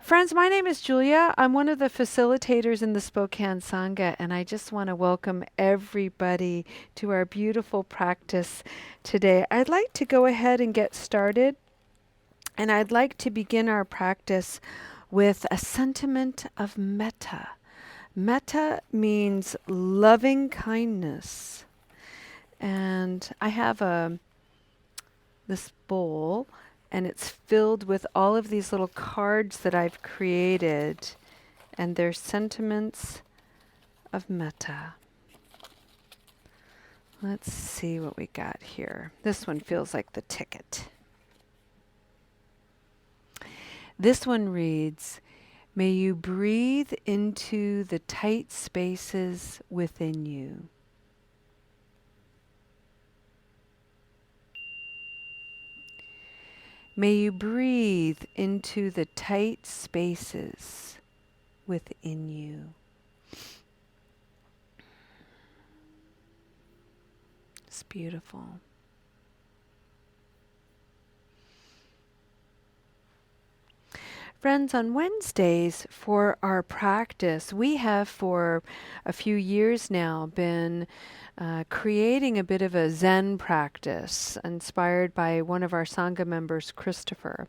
Friends, my name is Julia. I'm one of the facilitators in the Spokane Sangha, and I just want to welcome everybody to our beautiful practice today. I'd like to go ahead and get started, and I'd like to begin our practice with a sentiment of metta. Metta means loving kindness, and I have this bowl, and it's filled with all of these little cards that I've created, and they're sentiments of metta. Let's see what we got here. This one feels like the ticket. This one reads, "May you breathe into the tight spaces within you." May you breathe into the tight spaces within you. It's beautiful. Friends, on Wednesdays for our practice, we have for a few years now been creating a bit of a Zen practice inspired by one of our Sangha members, Christopher.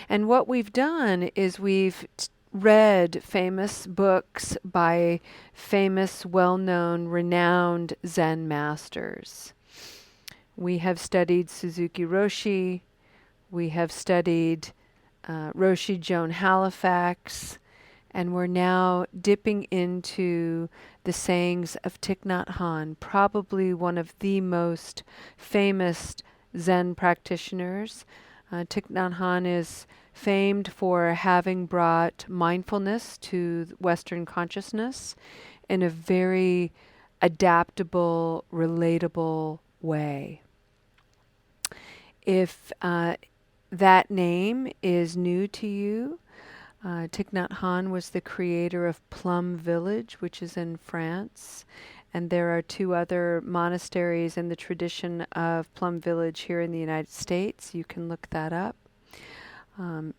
And what we've done is we've read famous books by famous, well-known, renowned Zen masters. We have studied Suzuki Roshi. We have studied Roshi Joan Halifax, and we're now dipping into the sayings of Thich Nhat Hanh, probably one of the most famous Zen practitioners. Thich Nhat Hanh is famed for having brought mindfulness to Western consciousness in a very adaptable, relatable way. If that name is new to you, Thich Nhat Hanh was the creator of Plum Village, which is in France, and there are two other monasteries in the tradition of Plum Village here in the United States. You can look that up. Thich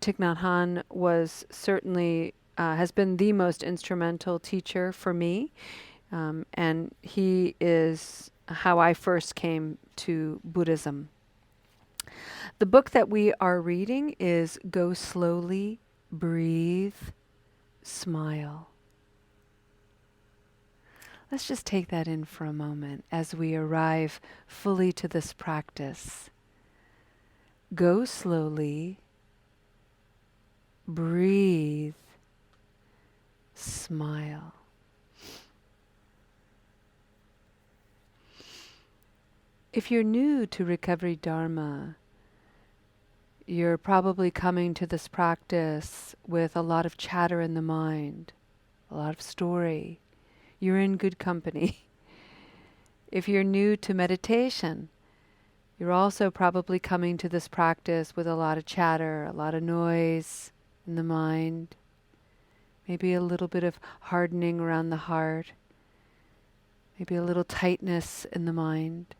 Nhat Hanh was certainly has been the most instrumental teacher for me, and he is how I first came to Buddhism. The book that we are reading is Go Slowly, Breathe, Smile. Let's just take that in for a moment as we arrive fully to this practice. Go slowly, breathe, smile. If you're new to Recovery Dharma, you're probably coming to this practice with a lot of chatter in the mind, a lot of story. You're in good company. If you're new to meditation, you're also probably coming to this practice with a lot of chatter, a lot of noise in the mind, maybe a little bit of hardening around the heart, maybe a little tightness in the mind.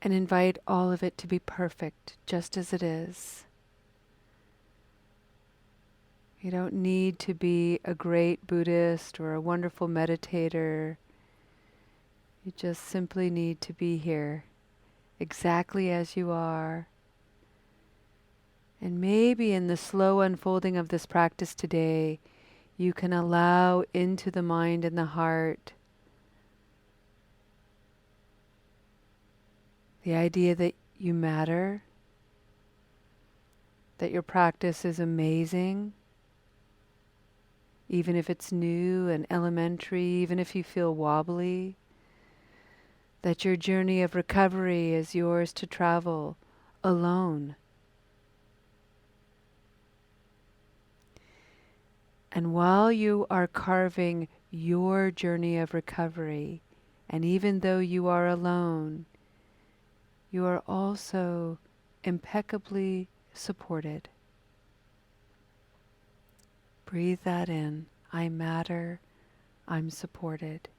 And invite all of it to be perfect, just as it is. You don't need to be a great Buddhist or a wonderful meditator. You just simply need to be here, exactly as you are. And maybe in the slow unfolding of this practice today, you can allow into the mind and the heart the idea that you matter, that your practice is amazing, even if it's new and elementary, even if you feel wobbly, that your journey of recovery is yours to travel alone. And while you are carving your journey of recovery, and even though you are alone, you are also impeccably supported. Breathe that in. I matter. I'm supported.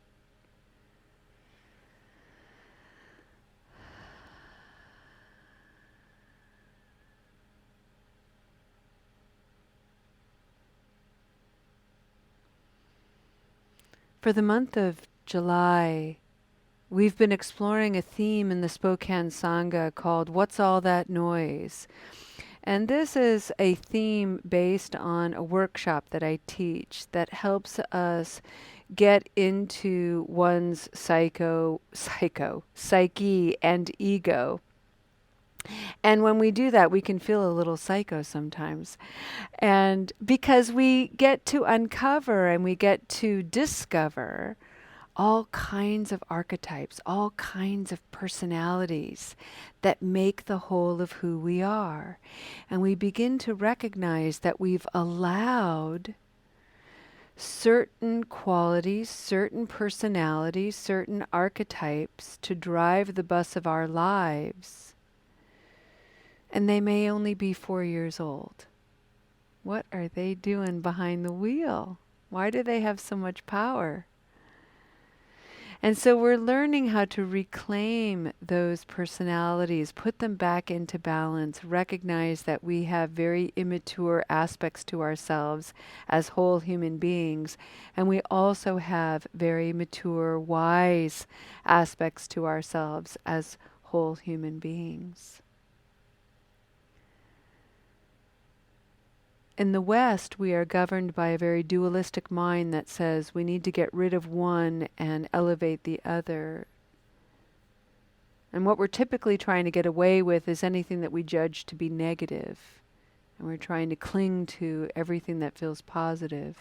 For the month of July, we've been exploring a theme in the Spokane Sangha called What's All That Noise? And this is a theme based on a workshop that I teach that helps us get into one's psyche and ego. And when we do that, we can feel a little psycho sometimes. And because we get to uncover and we get to discover all kinds of archetypes, all kinds of personalities that make the whole of who we are. And we begin to recognize that we've allowed certain qualities, certain personalities, certain archetypes to drive the bus of our lives. And they may only be 4 years old. What are they doing behind the wheel? Why do they have so much power? And so we're learning how to reclaim those personalities, put them back into balance, recognize that we have very immature aspects to ourselves as whole human beings, and we also have very mature, wise aspects to ourselves as whole human beings. In the West, we are governed by a very dualistic mind that says we need to get rid of one and elevate the other. And what we're typically trying to get away with is anything that we judge to be negative. And we're trying to cling to everything that feels positive.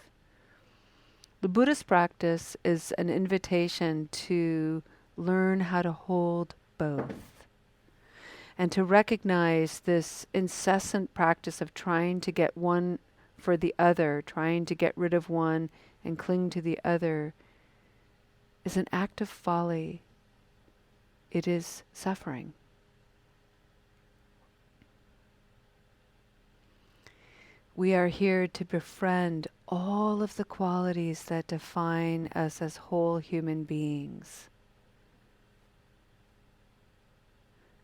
The Buddhist practice is an invitation to learn how to hold both. And to recognize this incessant practice of trying to get one for the other, trying to get rid of one and cling to the other, is an act of folly. It is suffering. We are here to befriend all of the qualities that define us as whole human beings.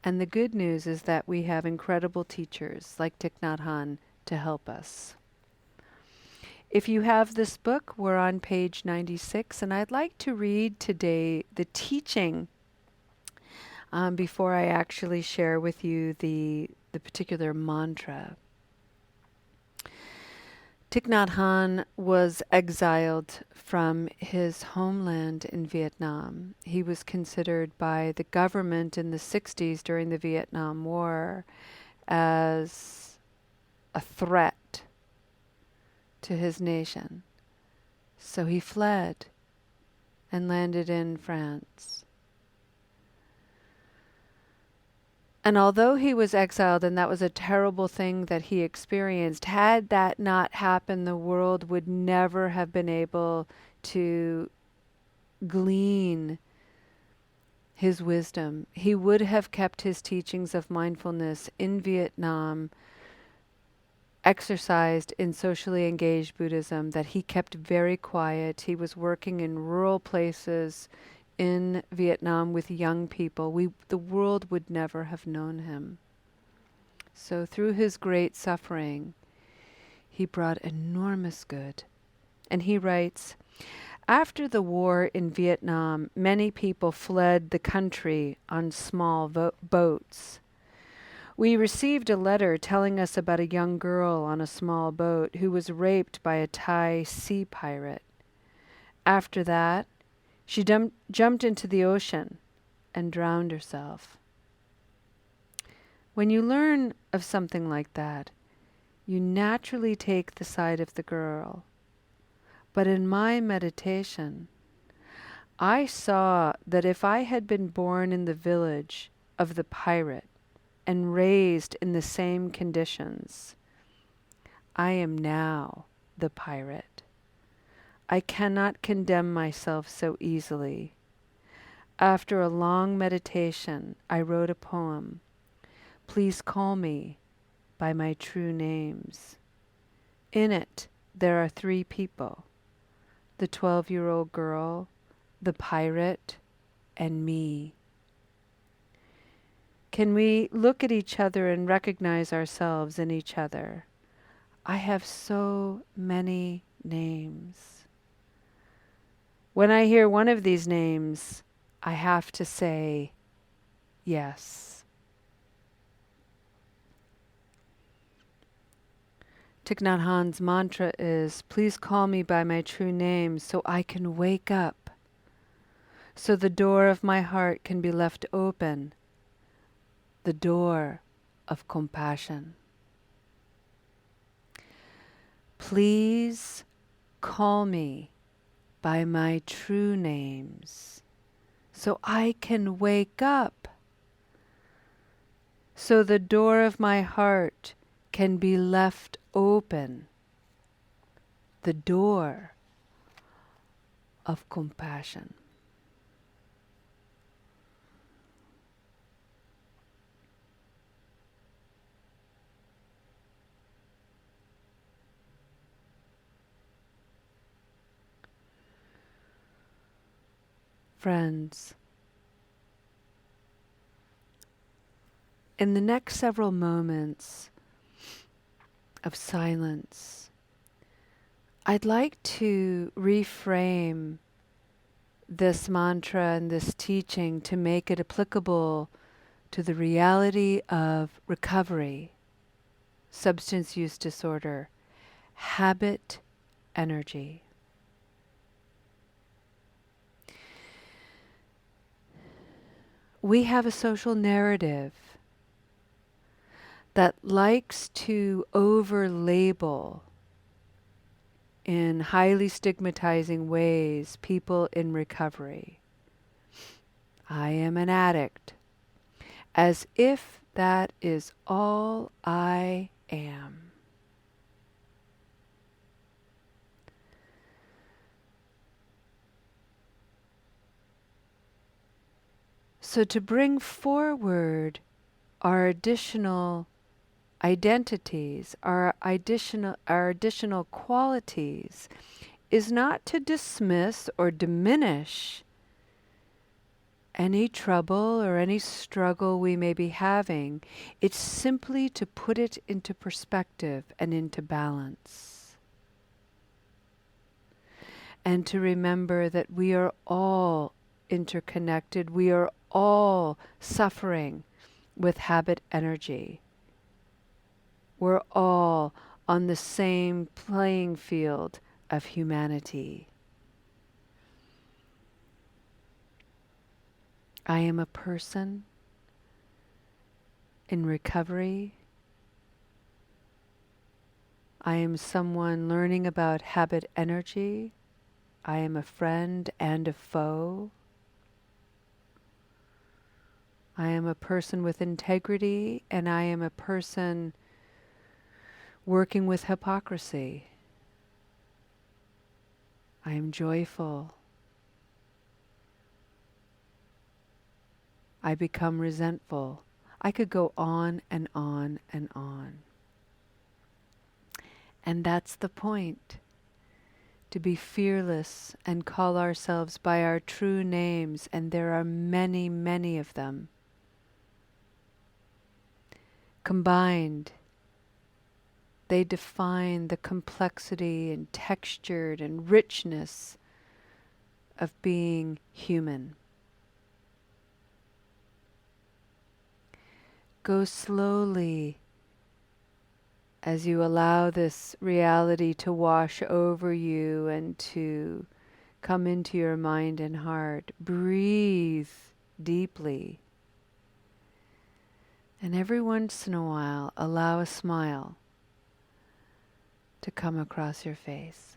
And the good news is that we have incredible teachers like Thich Nhat Hanh to help us. If you have this book, we're on page 96, and I'd like to read today the teaching before I actually share with you the particular mantra. Thich Nhat Hanh was exiled from his homeland in Vietnam. He was considered by the government in the 60s during the Vietnam War as a threat to his nation. So he fled and landed in France. And although he was exiled, and that was a terrible thing that he experienced, had that not happened, the world would never have been able to glean his wisdom. He would have kept his teachings of mindfulness in Vietnam, exercised in socially engaged Buddhism, that he kept very quiet. He was working in rural places in Vietnam with young people. The world would never have known him. So through his great suffering, he brought enormous good. And he writes, after the war in Vietnam, many people fled the country on small boats. We received a letter telling us about a young girl on a small boat who was raped by a Thai sea pirate. After that, she jumped into the ocean and drowned herself. When you learn of something like that, you naturally take the side of the girl. But in my meditation, I saw that if I had been born in the village of the pirate and raised in the same conditions, I am now the pirate. I cannot condemn myself so easily. After a long meditation, I wrote a poem, Please Call Me by My True Names. In it, there are 3 people, the 12-year-old girl, the pirate, and me. Can we look at each other and recognize ourselves in each other? I have so many names. When I hear one of these names, I have to say yes. Thich Nhat Hanh's mantra is, please call me by my true name so I can wake up, so the door of my heart can be left open, the door of compassion. Please call me by my true names so I can wake up, so the door of my heart can be left open, the door of compassion. Friends, in the next several moments of silence, I'd like to reframe this mantra and this teaching to make it applicable to the reality of recovery, substance use disorder, habit energy. We have a social narrative that likes to over-label in highly stigmatizing ways people in recovery. I am an addict, as if that is all I am. So to bring forward our additional identities, our additional qualities, is not to dismiss or diminish any trouble or any struggle we may be having. It's simply to put it into perspective and into balance. And to remember that we are all interconnected. We are all suffering with habit energy. We're all on the same playing field of humanity. I am a person in recovery. I am someone learning about habit energy. I am a friend and a foe. I am a person with integrity, and I am a person working with hypocrisy. I am joyful. I become resentful. I could go on and on and on. And that's the point. To be fearless and call ourselves by our true names, and there are many, many of them. Combined, they define the complexity and texture and richness of being human. Go slowly as you allow this reality to wash over you and to come into your mind and heart. Breathe deeply. And every once in a while, allow a smile to come across your face.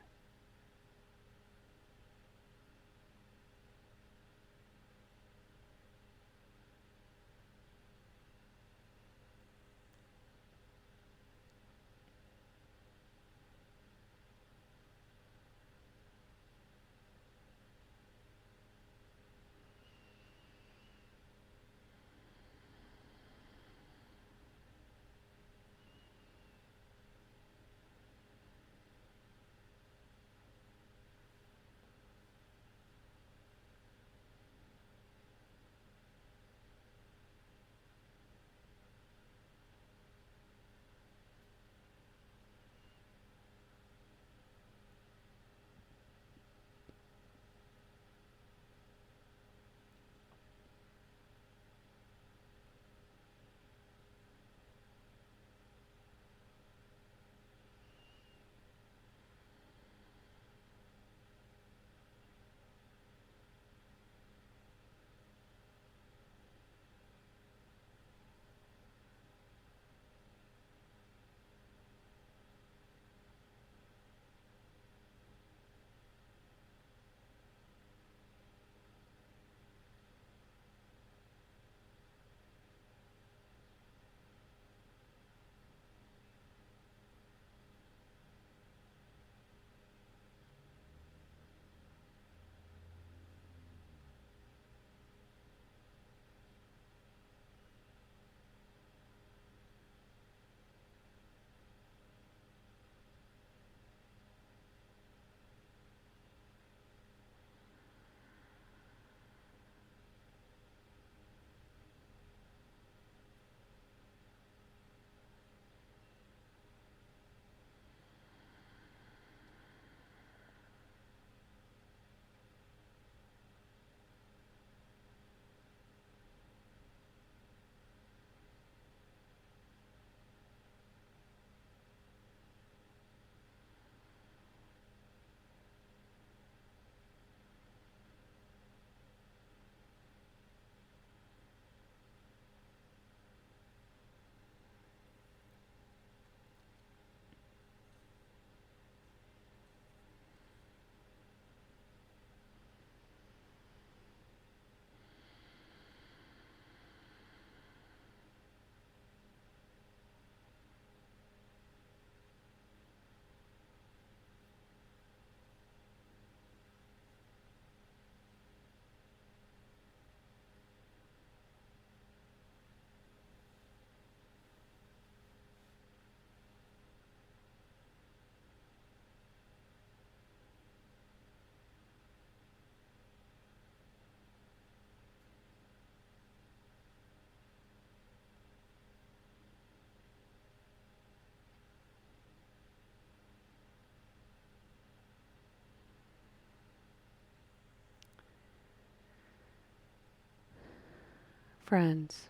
Friends,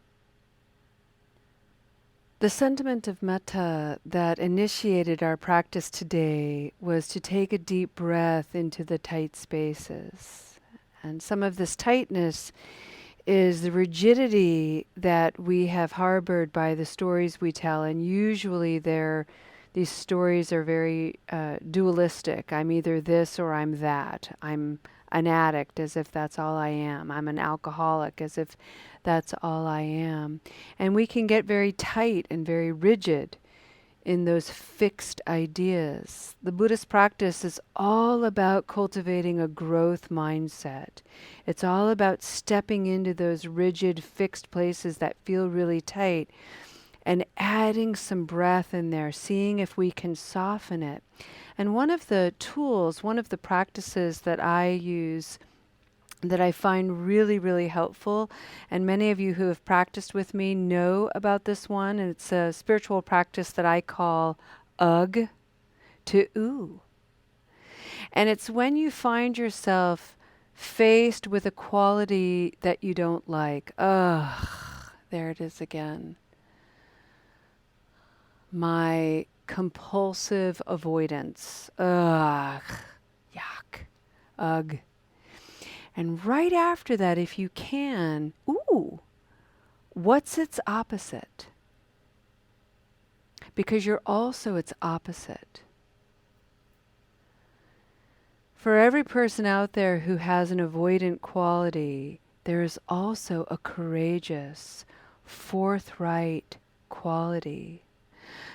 the sentiment of metta that initiated our practice today was to take a deep breath into the tight spaces. And some of this tightness is the rigidity that we have harbored by the stories we tell, and usually these stories are very dualistic. I'm either this or I'm that. I'm an addict, as if that's all I am. I'm an alcoholic, as if that's all I am. And we can get very tight and very rigid in those fixed ideas. The Buddhist practice is all about cultivating a growth mindset. It's all about stepping into those rigid, fixed places that feel really tight and adding some breath in there, seeing if we can soften it. And one of the tools, one of the practices that I use that I find really, really helpful, and many of you who have practiced with me know about this one, and it's a spiritual practice that I call Ugh to Ooh. And it's when you find yourself faced with a quality that you don't like. Ugh, there it is again. My compulsive avoidance. Ugh, yuck, ugh. And right after that, if you can, ooh, what's its opposite? Because you're also its opposite. For every person out there who has an avoidant quality, there is also a courageous, forthright quality.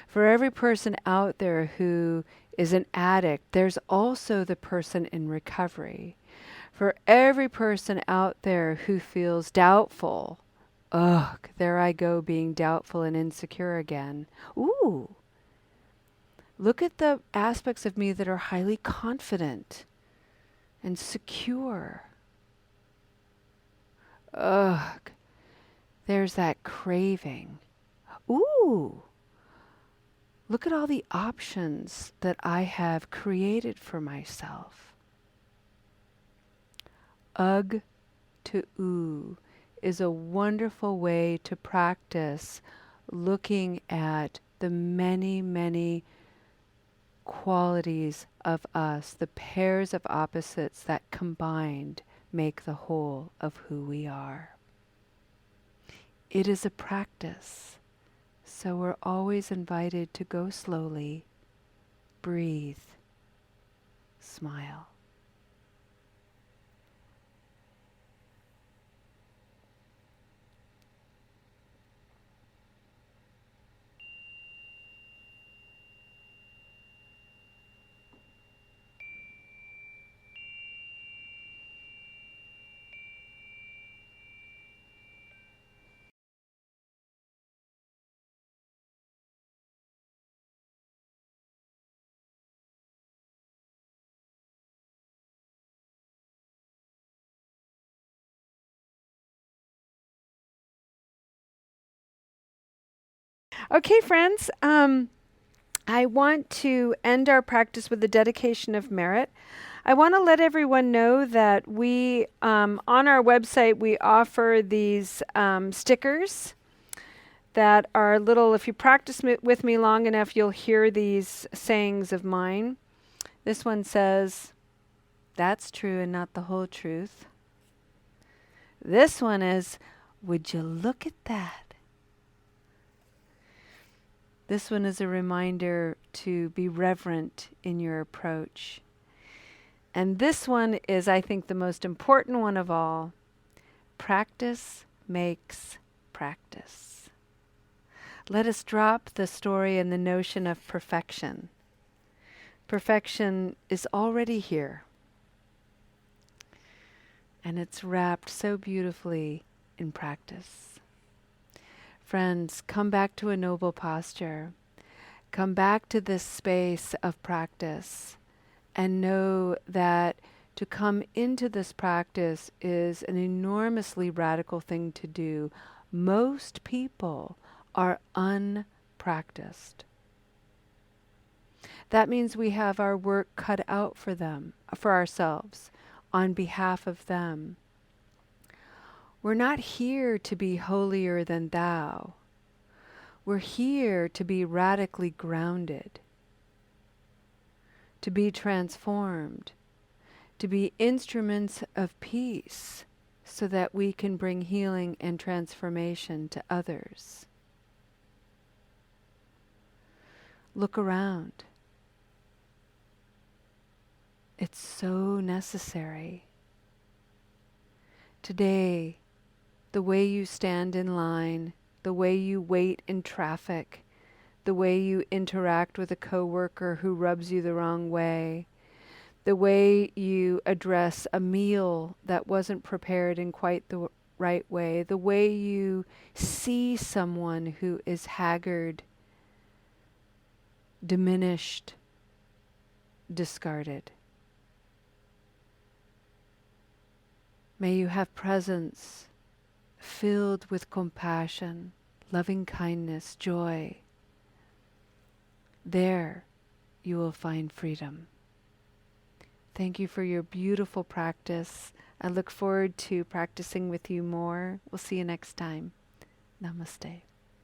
For every person out there who is an addict, there's also the person in recovery. For every person out there who feels doubtful, ugh, there I go being doubtful and insecure again. Ooh, look at the aspects of me that are highly confident and secure. Ugh, there's that craving. Ooh, look at all the options that I have created for myself. Ugh to ooh is a wonderful way to practice looking at the many, many qualities of us, the pairs of opposites that combined make the whole of who we are. It is a practice. So we're always invited to go slowly, breathe, smile. Okay, friends, I want to end our practice with a dedication of merit. I want to let everyone know that we, on our website, we offer these stickers that are little, if you practice with me long enough, you'll hear these sayings of mine. This one says, "That's true and not the whole truth." This one is, "Would you look at that?" This one is a reminder to be reverent in your approach. And this one is, I think, the most important one of all. Practice makes practice. Let us drop the story and the notion of perfection. Perfection is already here. And it's wrapped so beautifully in practice. Friends, come back to a noble posture. Come back to this space of practice and know that to come into this practice is an enormously radical thing to do. Most people are unpracticed. That means we have our work cut out for them, for ourselves, on behalf of them. We're not here to be holier than thou. We're here to be radically grounded, to be transformed, to be instruments of peace so that we can bring healing and transformation to others. Look around. It's so necessary. Today, the way you stand in line, the way you wait in traffic, the way you interact with a coworker who rubs you the wrong way, the way you address a meal that wasn't prepared in quite the right way, the way you see someone who is haggard, diminished, discarded. May you have presence filled with compassion, loving kindness, joy. There you will find freedom. Thank you for your beautiful practice. I look forward to practicing with you more. We'll see you next time. Namaste.